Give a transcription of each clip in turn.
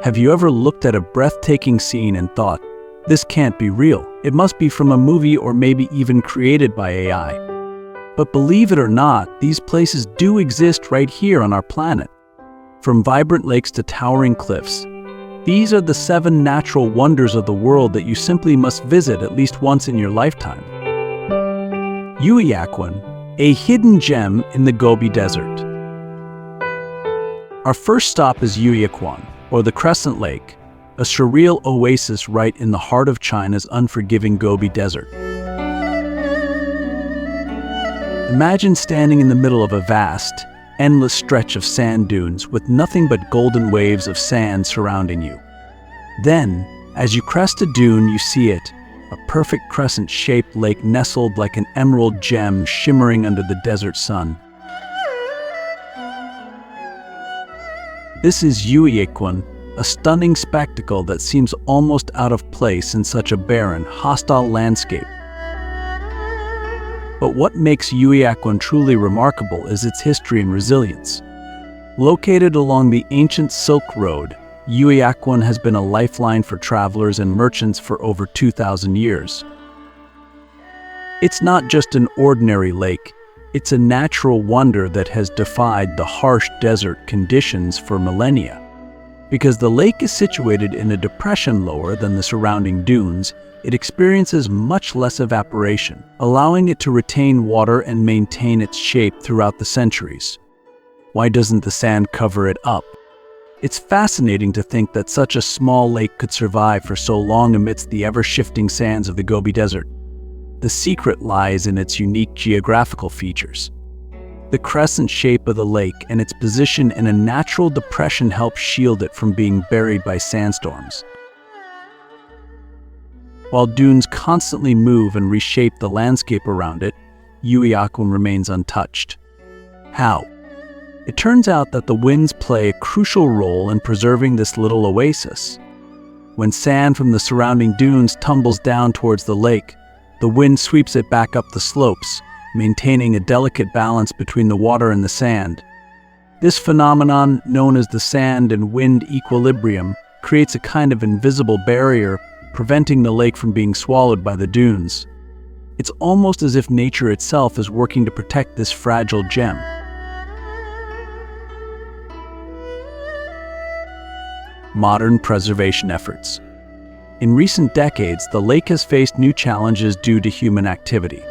Have you ever looked at a breathtaking scene and thought, this can't be real, it must be from a movie or maybe even created by AI? But believe it or not, these places do exist right here on our planet. From vibrant lakes to towering cliffs, these are the 7 natural wonders of the world that you simply must visit at least once in your lifetime. Yueyaquan, a hidden gem in the Gobi Desert. Our first stop is Yueyaquan, or the Crescent Lake, a surreal oasis right in the heart of China's unforgiving Gobi Desert. Imagine standing in the middle of a vast, endless stretch of sand dunes with nothing but golden waves of sand surrounding you. Then, as you crest a dune, you see it, a perfect crescent-shaped lake nestled like an emerald gem shimmering under the desert sun. This is Yueyaquan, a stunning spectacle that seems almost out of place in such a barren, hostile landscape. But what makes Yueyaquan truly remarkable is its history and resilience. Located along the ancient Silk Road, Yueyaquan has been a lifeline for travelers and merchants for over 2,000 years. It's not just an ordinary lake, it's a natural wonder that has defied the harsh desert conditions for millennia. Because the lake is situated in a depression lower than the surrounding dunes, it experiences much less evaporation, allowing it to retain water and maintain its shape throughout the centuries. Why doesn't the sand cover it up? It's fascinating to think that such a small lake could survive for so long amidst the ever-shifting sands of the Gobi Desert. The secret lies in its unique geographical features. The crescent shape of the lake and its position in a natural depression help shield it from being buried by sandstorms. While dunes constantly move and reshape the landscape around it, Yueyaquan remains untouched. How? It turns out that the winds play a crucial role in preserving this little oasis. When sand from the surrounding dunes tumbles down towards the lake, the wind sweeps it back up the slopes, maintaining a delicate balance between the water and the sand. This phenomenon, known as the sand and wind equilibrium, creates a kind of invisible barrier, preventing the lake from being swallowed by the dunes. It's almost as if nature itself is working to protect this fragile gem. Modern preservation efforts. In recent decades, the lake has faced new challenges due to human activity.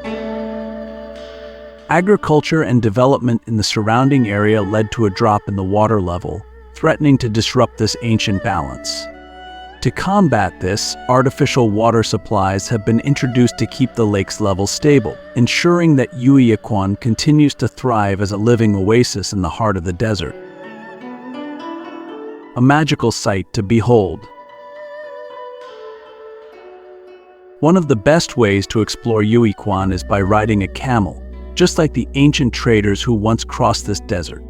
Agriculture and development in the surrounding area led to a drop in the water level, threatening to disrupt this ancient balance. To combat this, artificial water supplies have been introduced to keep the lake's level stable, ensuring that Yueyaquan continues to thrive as a living oasis in the heart of the desert. A magical sight to behold. One of the best ways to explore Yueyaquan is by riding a camel, just like the ancient traders who once crossed this desert.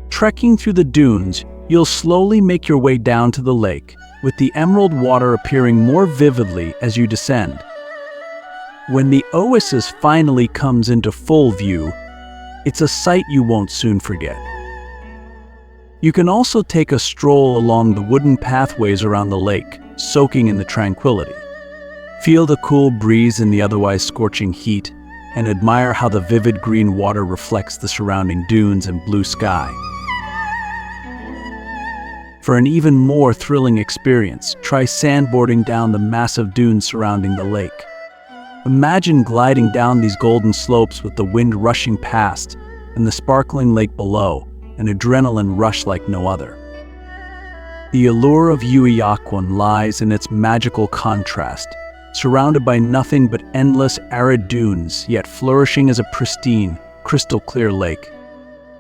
Trekking through the dunes, you'll slowly make your way down to the lake, with the emerald water appearing more vividly as you descend. When the oasis finally comes into full view, it's a sight you won't soon forget. You can also take a stroll along the wooden pathways around the lake, soaking in the tranquility. Feel the cool breeze in the otherwise scorching heat, and admire how the vivid green water reflects the surrounding dunes and blue sky. For an even more thrilling experience, try sandboarding down the massive dunes surrounding the lake. Imagine gliding down these golden slopes with the wind rushing past and the sparkling lake below, an adrenaline rush like no other. The allure of Yueyaquan lies in its magical contrast, surrounded by nothing but endless arid dunes, yet flourishing as a pristine, crystal-clear lake.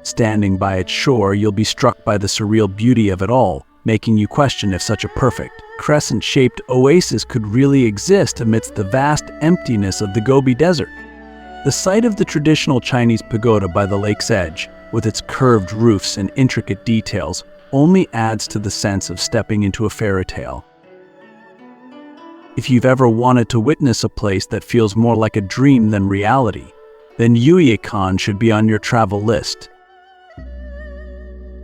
Standing by its shore, you'll be struck by the surreal beauty of it all, making you question if such a perfect, crescent-shaped oasis could really exist amidst the vast emptiness of the Gobi Desert. The sight of the traditional Chinese pagoda by the lake's edge, with its curved roofs and intricate details, only adds to the sense of stepping into a fairy tale. If you've ever wanted to witness a place that feels more like a dream than reality, then Yueyaquan should be on your travel list.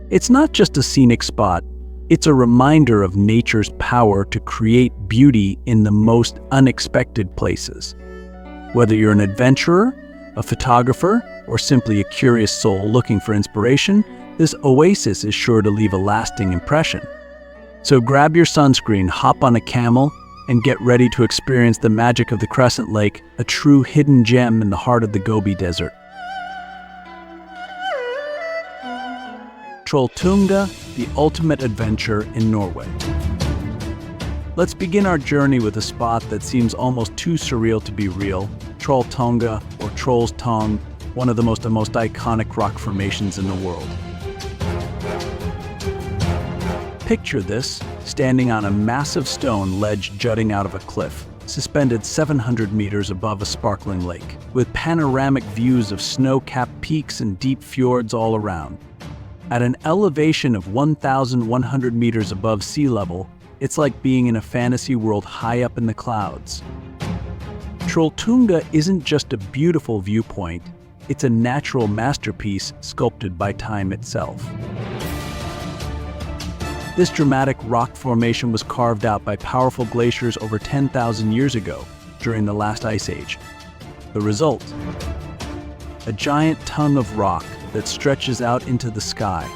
It's not just a scenic spot, It's a reminder of nature's power to create beauty in the most unexpected places. Whether you're an adventurer, a photographer, or simply a curious soul looking for inspiration, this oasis is sure to leave a lasting impression. So grab your sunscreen, hop on a camel, and get ready to experience the magic of the Crescent Lake, a true hidden gem in the heart of the Gobi Desert. Trolltunga, the ultimate adventure in Norway. Let's begin our journey with a spot that seems almost too surreal to be real, Trolltunga, or Trolltunga, one of the most iconic rock formations in the world. Picture this, standing on a massive stone ledge jutting out of a cliff, suspended 700 meters above a sparkling lake, with panoramic views of snow-capped peaks and deep fjords all around. At an elevation of 1,100 meters above sea level, it's like being in a fantasy world high up in the clouds. Trolltunga isn't just a beautiful viewpoint, it's a natural masterpiece sculpted by time itself. This dramatic rock formation was carved out by powerful glaciers over 10,000 years ago, during the last ice age. The result? A giant tongue of rock that stretches out into the sky,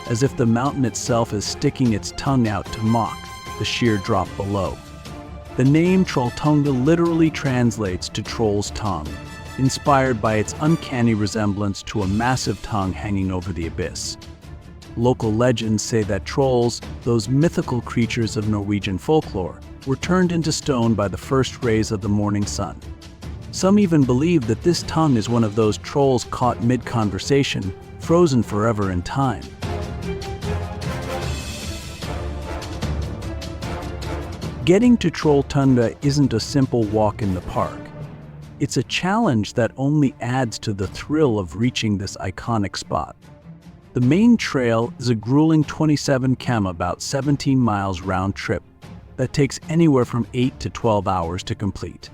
as if the mountain itself is sticking its tongue out to mock the sheer drop below. The name Trolltunga literally translates to troll's tongue, inspired by its uncanny resemblance to a massive tongue hanging over the abyss. Local legends say that trolls, those mythical creatures of Norwegian folklore, were turned into stone by the first rays of the morning sun. Some even believe that this tongue is one of those trolls caught mid-conversation, frozen forever in time. Getting to Trolltunga isn't a simple walk in the park. It's a challenge that only adds to the thrill of reaching this iconic spot. The main trail is a grueling 27 km, about 17 miles round trip, that takes anywhere from 8 to 12 hours to complete.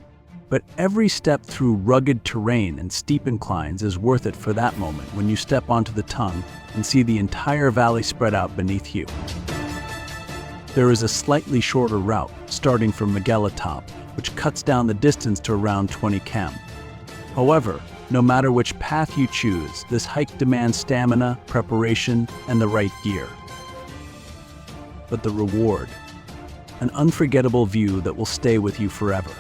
But every step through rugged terrain and steep inclines is worth it for that moment when you step onto the tongue and see the entire valley spread out beneath you. There is a slightly shorter route, starting from Top, which cuts down the distance to around 20 km. However, no matter which path you choose, this hike demands stamina, preparation, and the right gear. But the reward? An unforgettable view that will stay with you forever.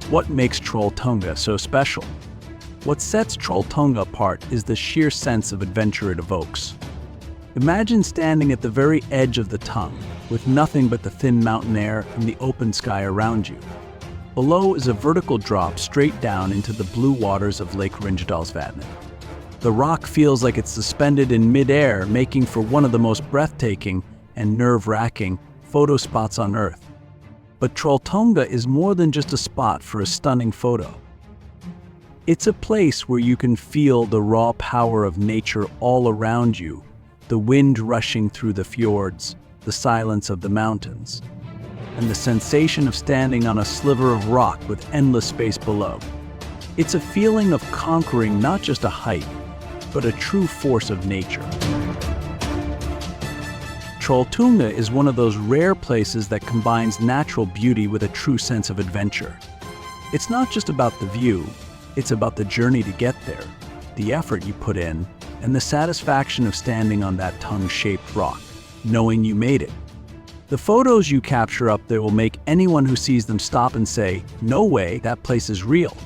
What makes Trolltunga so special? What sets Trolltunga apart is the sheer sense of adventure it evokes. Imagine standing at the very edge of the tongue, with nothing but the thin mountain air and the open sky around you. Below is a vertical drop straight down into the blue waters of Lake Rinjadalsvatnet. The rock feels like it's suspended in mid-air, making for one of the most breathtaking and nerve-wracking photo spots on Earth. But Trolltunga is more than just a spot for a stunning photo. It's a place where you can feel the raw power of nature all around you, the wind rushing through the fjords, the silence of the mountains, and the sensation of standing on a sliver of rock with endless space below. It's a feeling of conquering not just a height, but a true force of nature. Trolltunga is one of those rare places that combines natural beauty with a true sense of adventure. It's not just about the view, it's about the journey to get there, the effort you put in, and the satisfaction of standing on that tongue-shaped rock, knowing you made it. The photos you capture up there will make anyone who sees them stop and say, "No way, that place is real."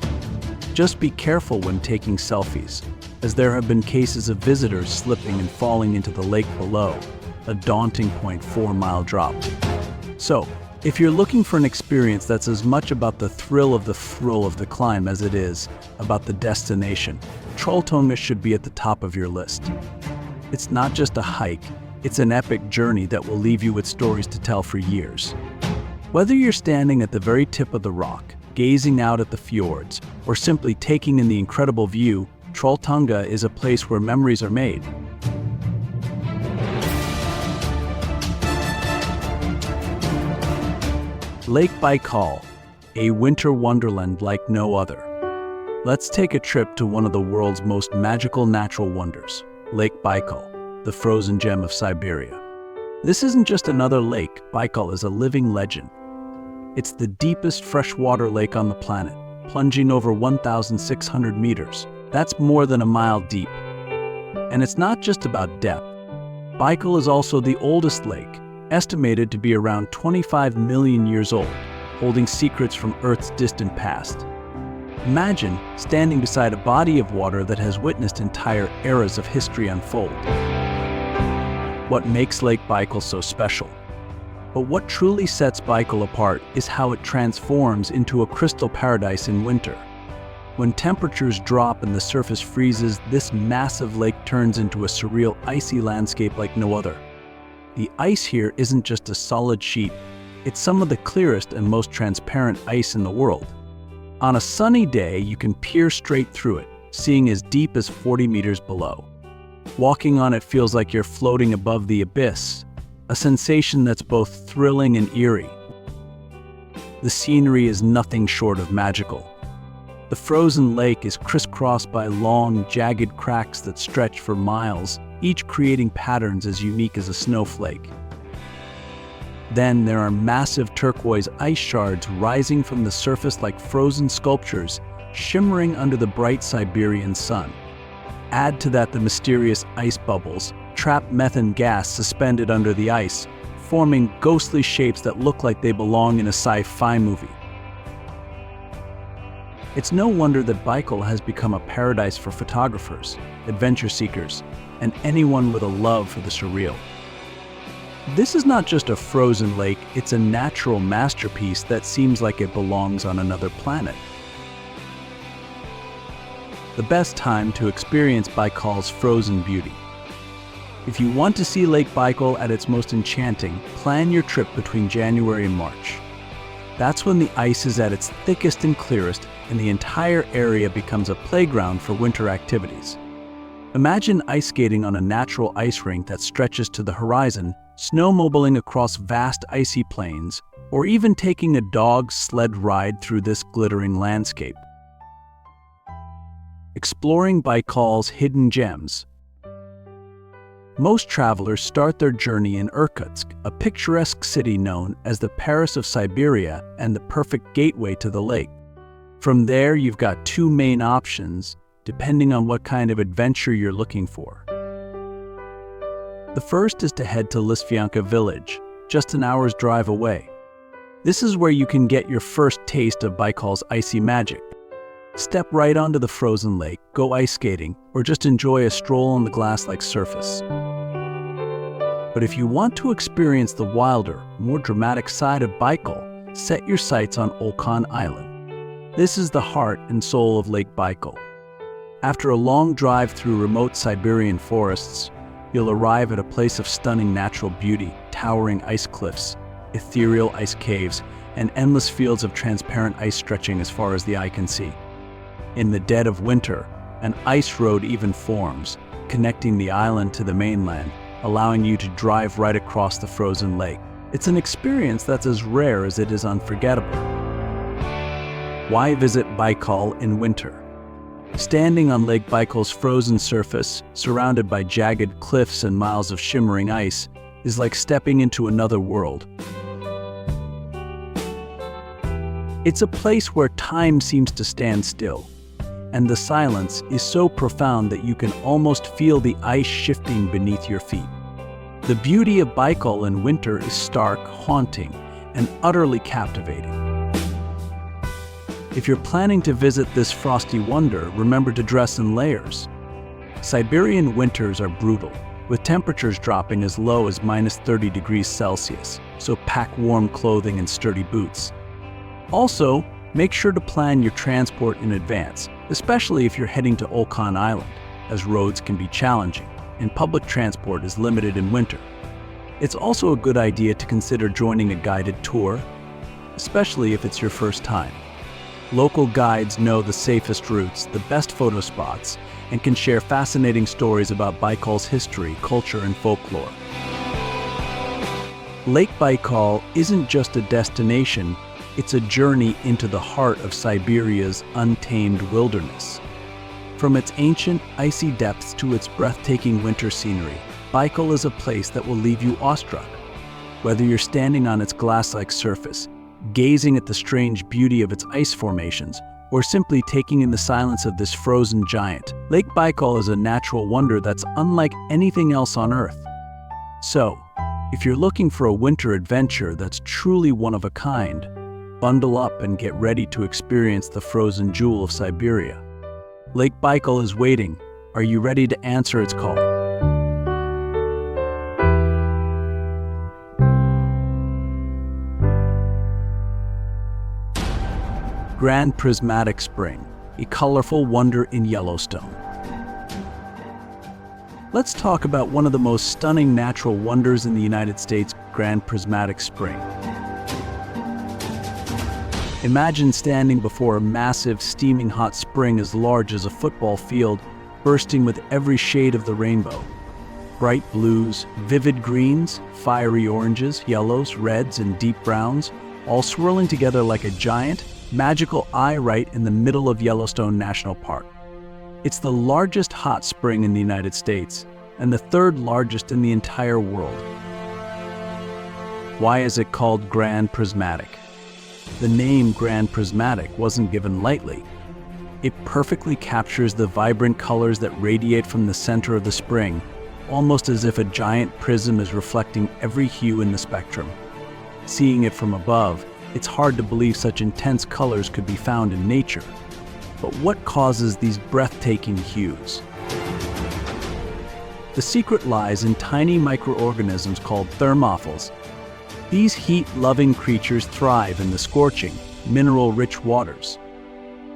Just be careful when taking selfies, as there have been cases of visitors slipping and falling into the lake below, a daunting 0.4-mile drop. So, if you're looking for an experience that's as much about the thrill of the climb as it is about the destination, Trolltunga should be at the top of your list. It's not just a hike, it's an epic journey that will leave you with stories to tell for years. Whether you're standing at the very tip of the rock, gazing out at the fjords, or simply taking in the incredible view, Trolltunga is a place where memories are made. Lake Baikal, a winter wonderland like no other. Let's take a trip to one of the world's most magical natural wonders, Lake Baikal. the frozen gem of Siberia. This isn't just another lake. Baikal is a living legend. It's the deepest freshwater lake on the planet, plunging over 1,600 meters. That's more than a mile deep. And it's not just about depth. Baikal is also the oldest lake, estimated to be around 25 million years old, holding secrets from Earth's distant past. Imagine standing beside a body of water that has witnessed entire eras of history unfold. What makes Lake Baikal so special? But what truly sets Baikal apart is how it transforms into a crystal paradise in winter. When temperatures drop and the surface freezes, this massive lake turns into a surreal icy landscape like no other. The ice here isn't just a solid sheet, it's some of the clearest and most transparent ice in the world. On a sunny day, you can peer straight through it, seeing as deep as 40 meters below. Walking on it feels like you're floating above the abyss, a sensation that's both thrilling and eerie. The scenery is nothing short of magical. The frozen lake is crisscrossed by long, jagged cracks that stretch for miles, each creating patterns as unique as a snowflake. Then there are massive turquoise ice shards rising from the surface like frozen sculptures, shimmering under the bright Siberian sun. Add to that the mysterious ice bubbles, trapped methane gas suspended under the ice, forming ghostly shapes that look like they belong in a sci-fi movie. It's no wonder that Baikal has become a paradise for photographers, adventure seekers, and anyone with a love for the surreal. This is not just a frozen lake, it's a natural masterpiece that seems like it belongs on another planet. The best time to experience Baikal's frozen beauty. If you want to see Lake Baikal at its most enchanting, plan your trip between January and March. That's when the ice is at its thickest and clearest, and the entire area becomes a playground for winter activities. Imagine ice skating on a natural ice rink that stretches to the horizon, snowmobiling across vast icy plains, or even taking a dog sled ride through this glittering landscape. Exploring Baikal's hidden gems. Most travelers start their journey in Irkutsk, a picturesque city known as the Paris of Siberia and the perfect gateway to the lake. From there, you've got two main options, depending on what kind of adventure you're looking for. The first is to head to Lisvyanka village, just an hour's drive away. This is where you can get your first taste of Baikal's icy magic. Step right onto the frozen lake, go ice skating, or just enjoy a stroll on the glass-like surface. But if you want to experience the wilder, more dramatic side of Baikal, set your sights on Yueyaquan Island. This is the heart and soul of Lake Baikal. After a long drive through remote Siberian forests, you'll arrive at a place of stunning natural beauty, towering ice cliffs, ethereal ice caves, and endless fields of transparent ice stretching as far as the eye can see. In the dead of winter, an ice road even forms, connecting the island to the mainland, allowing you to drive right across the frozen lake. It's an experience that's as rare as it is unforgettable. Why visit Baikal in winter? Standing on Lake Baikal's frozen surface, surrounded by jagged cliffs and miles of shimmering ice, is like stepping into another world. It's a place where time seems to stand still, and the silence is so profound that you can almost feel the ice shifting beneath your feet. The beauty of Baikal in winter is stark, haunting, and utterly captivating. If you're planning to visit this frosty wonder, remember to dress in layers. Siberian winters are brutal, with temperatures dropping as low as -30 degrees Celsius, so pack warm clothing and sturdy boots. Also, make sure to plan your transport in advance, especially if you're heading to Yueyaquan Island, as roads can be challenging and public transport is limited in winter. It's also a good idea to consider joining a guided tour, especially if it's your first time. Local guides know the safest routes, the best photo spots, and can share fascinating stories about Baikal's history, culture, and folklore. Lake Baikal isn't just a destination, it's a journey into the heart of Siberia's untamed wilderness. From its ancient, icy depths to its breathtaking winter scenery, Baikal is a place that will leave you awestruck. Whether you're standing on its glass-like surface, gazing at the strange beauty of its ice formations, or simply taking in the silence of this frozen giant, Lake Baikal is a natural wonder that's unlike anything else on Earth. So, if you're looking for a winter adventure that's truly one of a kind, bundle up and get ready to experience the frozen jewel of Siberia. Lake Baikal is waiting. Are you ready to answer its call? Grand Prismatic Spring, a colorful wonder in Yellowstone. Let's talk about one of the most stunning natural wonders in the United States, Grand Prismatic Spring. Imagine standing before a massive, steaming hot spring as large as a football field, bursting with every shade of the rainbow. Bright blues, vivid greens, fiery oranges, yellows, reds, and deep browns, all swirling together like a giant, magical eye right in the middle of Yellowstone National Park. It's the largest hot spring in the United States and the third largest in the entire world. Why is it called Grand Prismatic? The name Grand Prismatic wasn't given lightly. It perfectly captures the vibrant colors that radiate from the center of the spring, almost as if a giant prism is reflecting every hue in the spectrum. Seeing it from above, it's hard to believe such intense colors could be found in nature. But what causes these breathtaking hues? The secret lies in tiny microorganisms called thermophils. These heat-loving creatures thrive in the scorching, mineral-rich waters.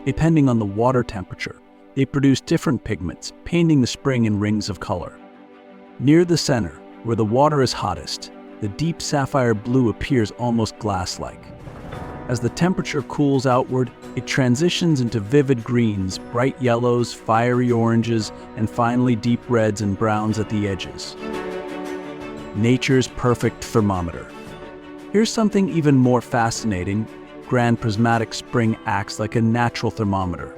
Depending on the water temperature, they produce different pigments, painting the spring in rings of color. Near the center, where the water is hottest, the deep sapphire blue appears almost glass-like. As the temperature cools outward, it transitions into vivid greens, bright yellows, fiery oranges, and finally deep reds and browns at the edges. Nature's perfect thermometer. Here's something even more fascinating. Grand Prismatic Spring acts like a natural thermometer.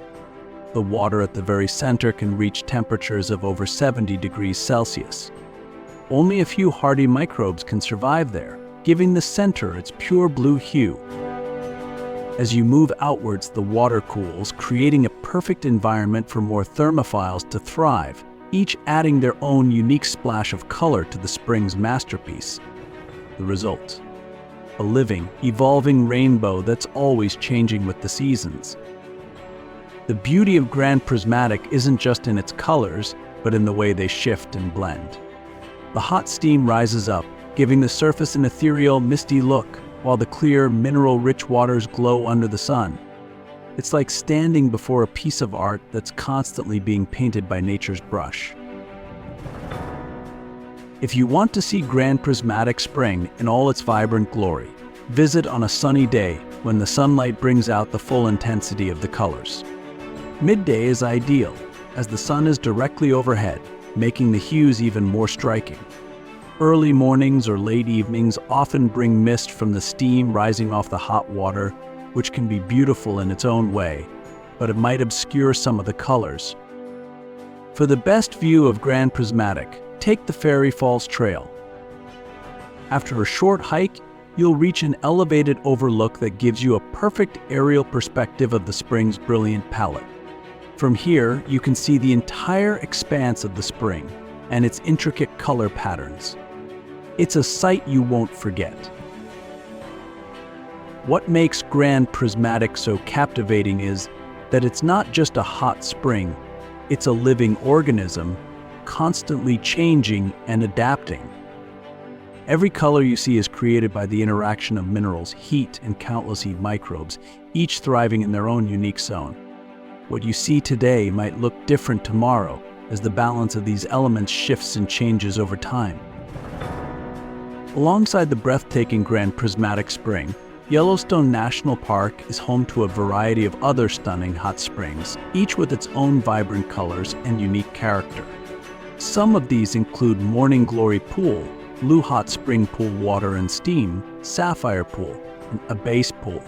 The water at the very center can reach temperatures of over 70 degrees Celsius. Only a few hardy microbes can survive there, giving the center its pure blue hue. As you move outwards, the water cools, creating a perfect environment for more thermophiles to thrive, each adding their own unique splash of color to the spring's masterpiece. The result: a living, evolving rainbow that's always changing with the seasons. The beauty of Grand Prismatic isn't just in its colors, but in the way they shift and blend. The hot steam rises up, giving the surface an ethereal, misty look, while the clear, mineral-rich waters glow under the sun. It's like standing before a piece of art that's constantly being painted by nature's brush. If you want to see Grand Prismatic Spring in all its vibrant glory, visit on a sunny day when the sunlight brings out the full intensity of the colors. Midday is ideal, as the sun is directly overhead, making the hues even more striking. Early mornings or late evenings often bring mist from the steam rising off the hot water, which can be beautiful in its own way, but it might obscure some of the colors. For the best view of Grand Prismatic, take the Fairy Falls Trail. After a short hike, you'll reach an elevated overlook that gives you a perfect aerial perspective of the spring's brilliant palette. From here, you can see the entire expanse of the spring and its intricate color patterns. It's a sight you won't forget. What makes Grand Prismatic so captivating is that it's not just a hot spring, it's a living organism, constantly changing and adapting. Every color you see is created by the interaction of minerals, heat, and countless microbes, each thriving in their own unique zone. What you see today might look different tomorrow, as the balance of these elements shifts and changes over time. Alongside the breathtaking Grand Prismatic Spring, Yellowstone National Park is home to a variety of other stunning hot springs, each with its own vibrant colors and unique character. Some of these include Morning Glory Pool, Blue Hot Spring Pool Water and Steam, Sapphire Pool, and a Base Pool.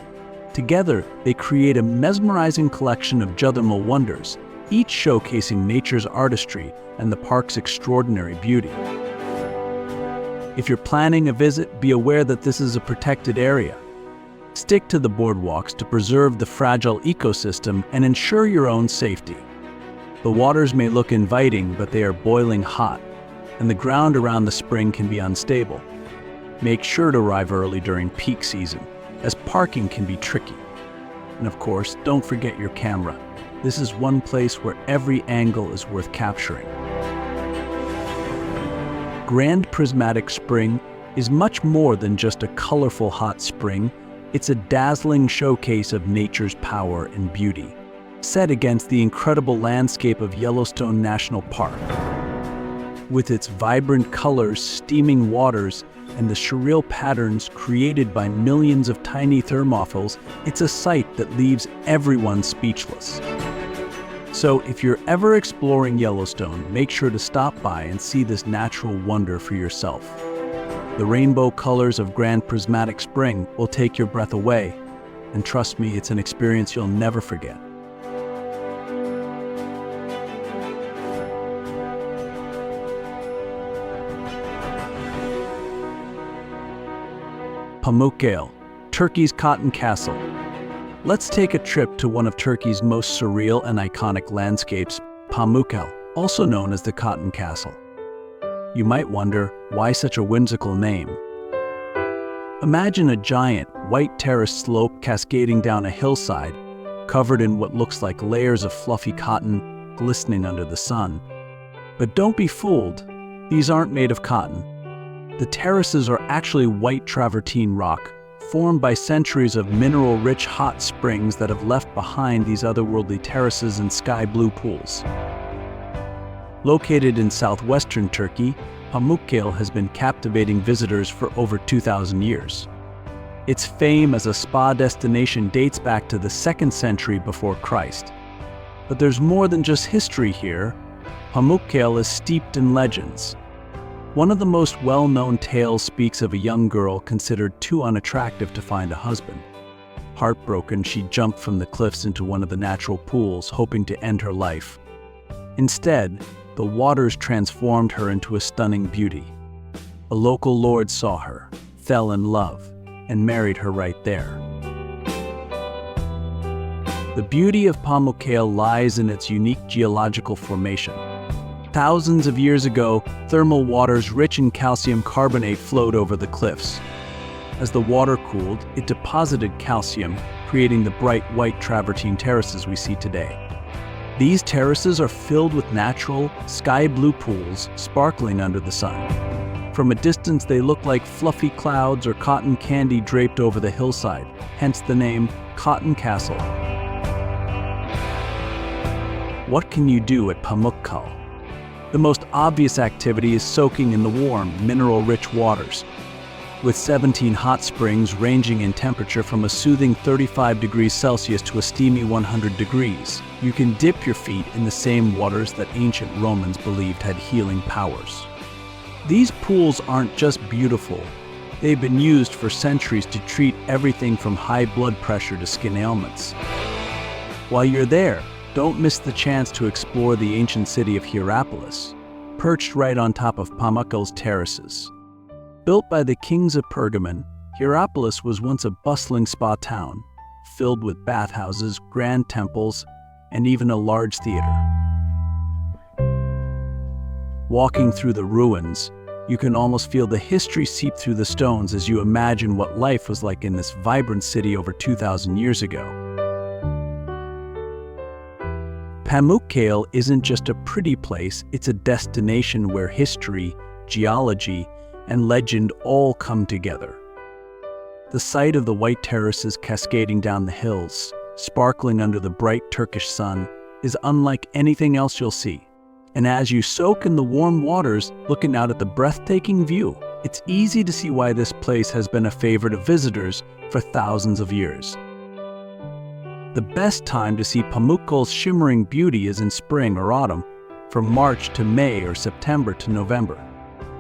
Together, they create a mesmerizing collection of geothermal wonders, each showcasing nature's artistry and the park's extraordinary beauty. If you're planning a visit, be aware that this is a protected area. Stick to the boardwalks to preserve the fragile ecosystem and ensure your own safety. The waters may look inviting, but they are boiling hot, and the ground around the spring can be unstable. Make sure to arrive early during peak season, as parking can be tricky. And of course, don't forget your camera. This is one place where every angle is worth capturing. Grand Prismatic Spring is much more than just a colorful hot spring. It's a dazzling showcase of nature's power and beauty, set against the incredible landscape of Yellowstone National Park. With its vibrant colors, steaming waters, and the surreal patterns created by millions of tiny thermophils, it's a sight that leaves everyone speechless. So if you're ever exploring Yellowstone, make sure to stop by and see this natural wonder for yourself. The rainbow colors of Grand Prismatic Spring will take your breath away, and trust me, it's an experience you'll never forget. Pamukkale, Turkey's cotton castle. Let's take a trip to one of Turkey's most surreal and iconic landscapes, Pamukkale, also known as the Cotton Castle. You might wonder, why such a whimsical name? Imagine a giant, white terraced slope cascading down a hillside, covered in what looks like layers of fluffy cotton glistening under the sun. But don't be fooled, these aren't made of cotton. The terraces are actually white travertine rock, formed by centuries of mineral-rich hot springs that have left behind these otherworldly terraces and sky-blue pools. Located in southwestern Turkey, Pamukkale has been captivating visitors for over 2,000 years. Its fame as a spa destination dates back to the 2nd century before Christ. But there's more than just history here. Pamukkale is steeped in legends. One of the most well-known tales speaks of a young girl considered too unattractive to find a husband. Heartbroken, she jumped from the cliffs into one of the natural pools, hoping to end her life. Instead, the waters transformed her into a stunning beauty. A local lord saw her, fell in love, and married her right there. The beauty of Pamukkale lies in its unique geological formation. Thousands of years ago, thermal waters rich in calcium carbonate flowed over the cliffs. As the water cooled, it deposited calcium, creating the bright white travertine terraces we see today. These terraces are filled with natural, sky-blue pools sparkling under the sun. From a distance, they look like fluffy clouds or cotton candy draped over the hillside, hence the name Cotton Castle. What can you do at Pamukkale? The most obvious activity is soaking in the warm, mineral-rich waters. With 17 hot springs ranging in temperature from a soothing 35 degrees Celsius to a steamy 100 degrees, you can dip your feet in the same waters that ancient Romans believed had healing powers. These pools aren't just beautiful, they've been used for centuries to treat everything from high blood pressure to skin ailments. While you're there, don't miss the chance to explore the ancient city of Hierapolis, perched right on top of Pamukkale's terraces. Built by the kings of Pergamon, Hierapolis was once a bustling spa town, filled with bathhouses, grand temples, and even a large theater. Walking through the ruins, you can almost feel the history seep through the stones as you imagine what life was like in this vibrant city over 2,000 years ago. Pamukkale isn't just a pretty place, it's a destination where history, geology, and legend all come together. The sight of the white terraces cascading down the hills, sparkling under the bright Turkish sun, is unlike anything else you'll see. And as you soak in the warm waters, looking out at the breathtaking view, it's easy to see why this place has been a favorite of visitors for thousands of years. The best time to see Pamukkale's shimmering beauty is in spring or autumn, from March to May or September to November.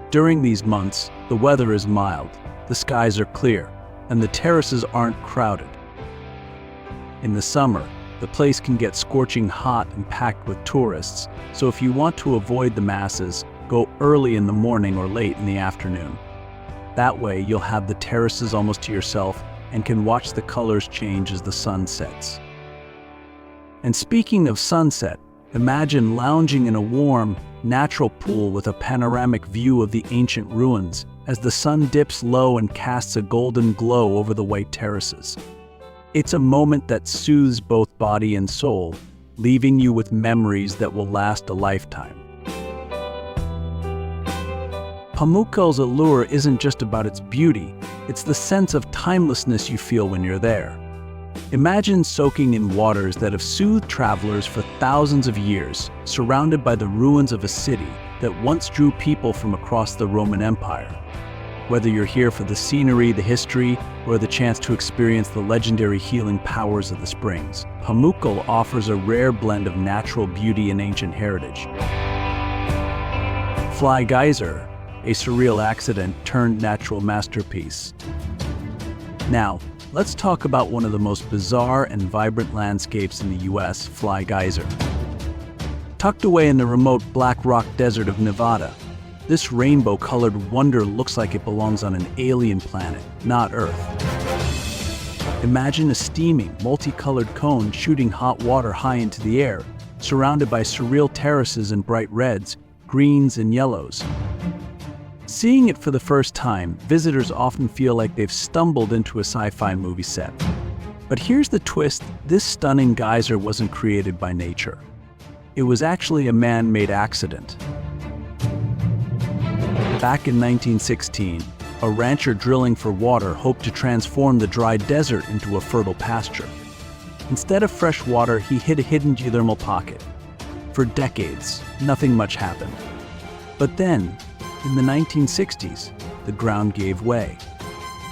During these months, the weather is mild, the skies are clear, and the terraces aren't crowded. In the summer, the place can get scorching hot and packed with tourists, so if you want to avoid the masses, go early in the morning or late in the afternoon. That way, you'll have the terraces almost to yourself and can watch the colors change as the sun sets. And speaking of sunset, imagine lounging in a warm, natural pool with a panoramic view of the ancient ruins as the sun dips low and casts a golden glow over the white terraces. It's a moment that soothes both body and soul, leaving you with memories that will last a lifetime. Pamukkale's allure isn't just about its beauty, it's the sense of timelessness you feel when you're there. Imagine soaking in waters that have soothed travelers for thousands of years, surrounded by the ruins of a city that once drew people from across the Roman Empire. Whether you're here for the scenery, the history, or the chance to experience the legendary healing powers of the springs, Pamukkale offers a rare blend of natural beauty and ancient heritage. Geyser, a surreal accident turned natural masterpiece. Now, let's talk about one of the most bizarre and vibrant landscapes in the US, Geyser. Tucked away in the remote Black Rock Desert of Nevada, this rainbow-colored wonder looks like it belongs on an alien planet, not Earth. Imagine a steaming, multicolored cone shooting hot water high into the air, surrounded by surreal terraces in bright reds, greens, and yellows. Seeing it for the first time, visitors often feel like they've stumbled into a sci-fi movie set. But here's the twist: this stunning geyser wasn't created by nature. It was actually a man-made accident. Back in 1916, a rancher drilling for water hoped to transform the dry desert into a fertile pasture. Instead of fresh water, he hid a hidden geothermal pocket. For decades, nothing much happened. But then, in the 1960s, the ground gave way.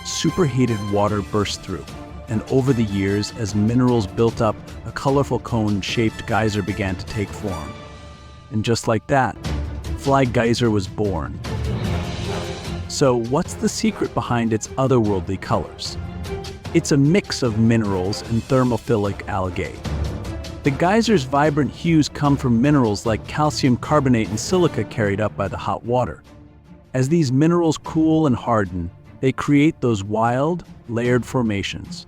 Superheated water burst through, and over the years, as minerals built up, a colorful cone-shaped geyser began to take form. And just like that, Geyser was born. So what's the secret behind its otherworldly colors? It's a mix of minerals and thermophilic algae. The geyser's vibrant hues come from minerals like calcium carbonate and silica carried up by the hot water. As these minerals cool and harden, they create those wild, layered formations.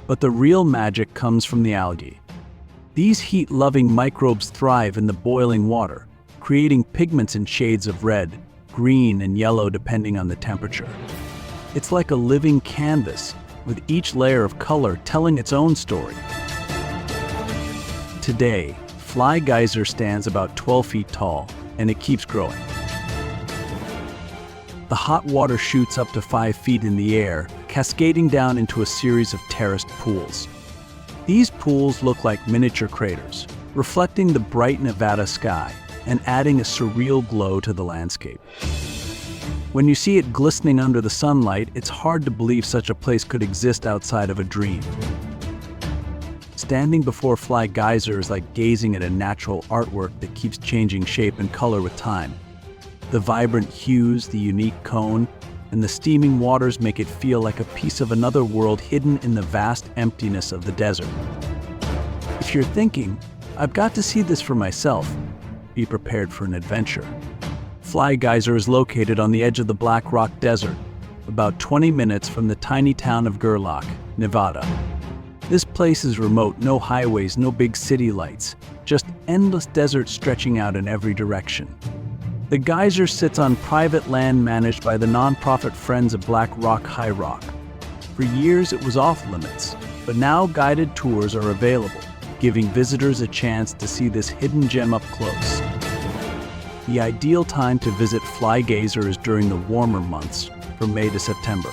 But the real magic comes from the algae. These heat-loving microbes thrive in the boiling water, creating pigments in shades of red, green, and yellow depending on the temperature. It's like a living canvas, with each layer of color telling its own story. Today, Geyser stands about 12 feet tall, and it keeps growing. The hot water shoots up to 5 feet in the air, cascading down into a series of terraced pools. These pools look like miniature craters, reflecting the bright Nevada sky and adding a surreal glow to the landscape. When you see it glistening under the sunlight, it's hard to believe such a place could exist outside of a dream. Standing before Geyser is like gazing at a natural artwork that keeps changing shape and color with time. The vibrant hues, the unique cone, and the steaming waters make it feel like a piece of another world hidden in the vast emptiness of the desert. If you're thinking, I've got to see this for myself, be prepared for an adventure. Geyser is located on the edge of the Black Rock Desert, about 20 minutes from the tiny town of Gerlach, Nevada. This place is remote, no highways, no big city lights, just endless desert stretching out in every direction. The geyser sits on private land managed by the nonprofit Friends of Black Rock High Rock. For years it was off limits, but now guided tours are available, giving visitors a chance to see this hidden gem up close. The ideal time to visit Geyser is during the warmer months, from May to September.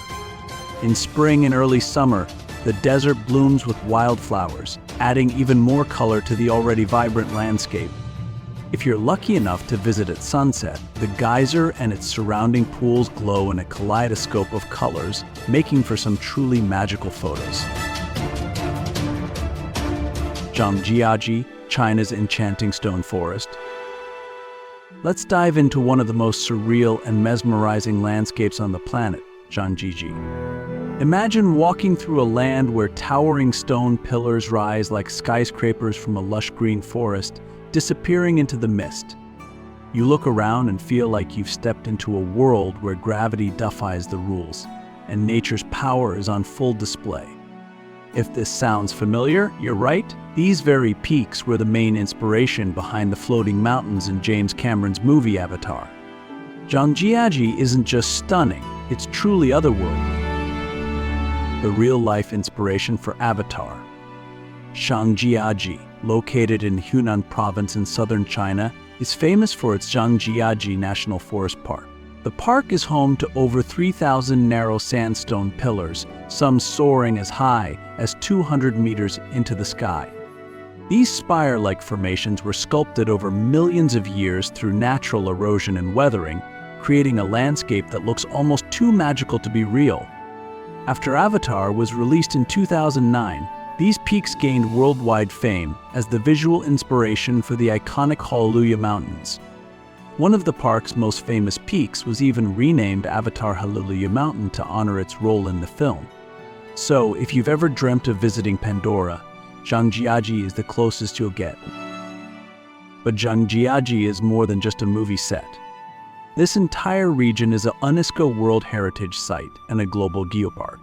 In spring and early summer, the desert blooms with wildflowers, adding even more color to the already vibrant landscape. If you're lucky enough to visit at sunset, the geyser and its surrounding pools glow in a kaleidoscope of colors, making for some truly magical photos. Zhangjiajie, China's enchanting stone forest. Let's dive into one of the most surreal and mesmerizing landscapes on the planet, Zhangjiajie. Imagine walking through a land where towering stone pillars rise like skyscrapers from a lush green forest, disappearing into the mist. You look around and feel like you've stepped into a world where gravity defies the rules, and nature's power is on full display. If this sounds familiar, you're right. These very peaks were the main inspiration behind the floating mountains in James Cameron's movie Avatar. Zhangjiajie isn't just stunning, it's truly otherworldly. The real-life inspiration for Avatar. Zhangjiajie, located in Hunan province in southern China, is famous for its Zhangjiajie National Forest Park. The park is home to over 3,000 narrow sandstone pillars, some soaring as high as 200 meters into the sky. These spire-like formations were sculpted over millions of years through natural erosion and weathering, creating a landscape that looks almost too magical to be real. After Avatar was released in 2009, these peaks gained worldwide fame as the visual inspiration for the iconic Hallelujah Mountains. One of the park's most famous peaks was even renamed Avatar Hallelujah Mountain to honor its role in the film. So, if you've ever dreamt of visiting Pandora, Zhangjiajie is the closest you'll get. But Zhangjiajie is more than just a movie set. This entire region is a UNESCO World Heritage Site and a global geopark.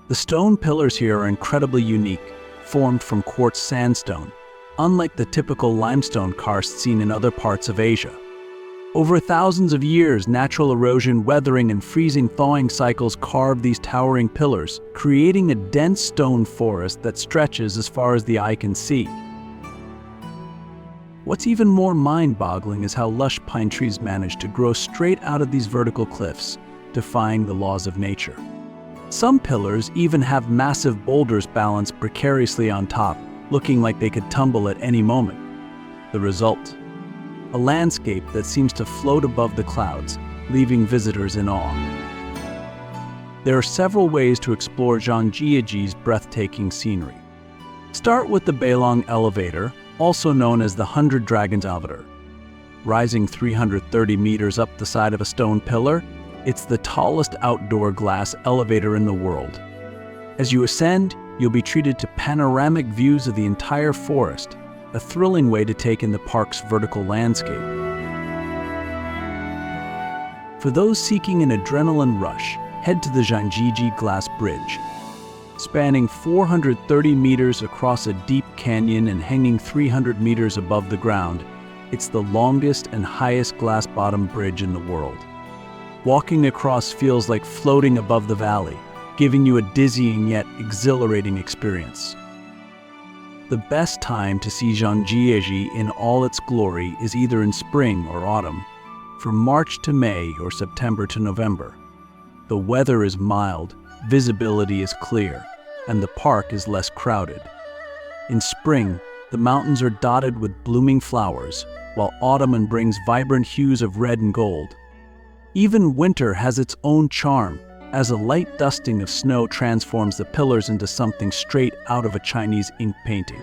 The stone pillars here are incredibly unique, formed from quartz sandstone, unlike the typical limestone karsts seen in other parts of Asia. Over thousands of years, natural erosion, weathering, and freezing-thawing cycles carved these towering pillars, creating a dense stone forest that stretches as far as the eye can see. What's even more mind-boggling is how lush pine trees manage to grow straight out of these vertical cliffs, defying the laws of nature. Some pillars even have massive boulders balanced precariously on top, looking like they could tumble at any moment. The result? A landscape that seems to float above the clouds, leaving visitors in awe. There are several ways to explore Zhangjiajie's breathtaking scenery. Start with the Baikal elevator, also known as the 100 Dragons elevator. Rising 330 meters up the side of a stone pillar, it's the tallest outdoor glass elevator in the world. As you ascend, you'll be treated to panoramic views of the entire forest, a thrilling way to take in the park's vertical landscape. For those seeking an adrenaline rush, head to the Zhangjiajie Glass Bridge. Spanning 430 meters across a deep canyon and hanging 300 meters above the ground, it's the longest and highest glass-bottom bridge in the world. Walking across feels like floating above the valley, giving you a dizzying yet exhilarating experience. The best time to see Zhangjiajie in all its glory is either in spring or autumn, from March to May or September to November. The weather is mild, visibility is clear, and the park is less crowded. In spring, the mountains are dotted with blooming flowers, while autumn brings vibrant hues of red and gold. Even winter has its own charm, as a light dusting of snow transforms the pillars into something straight out of a Chinese ink painting.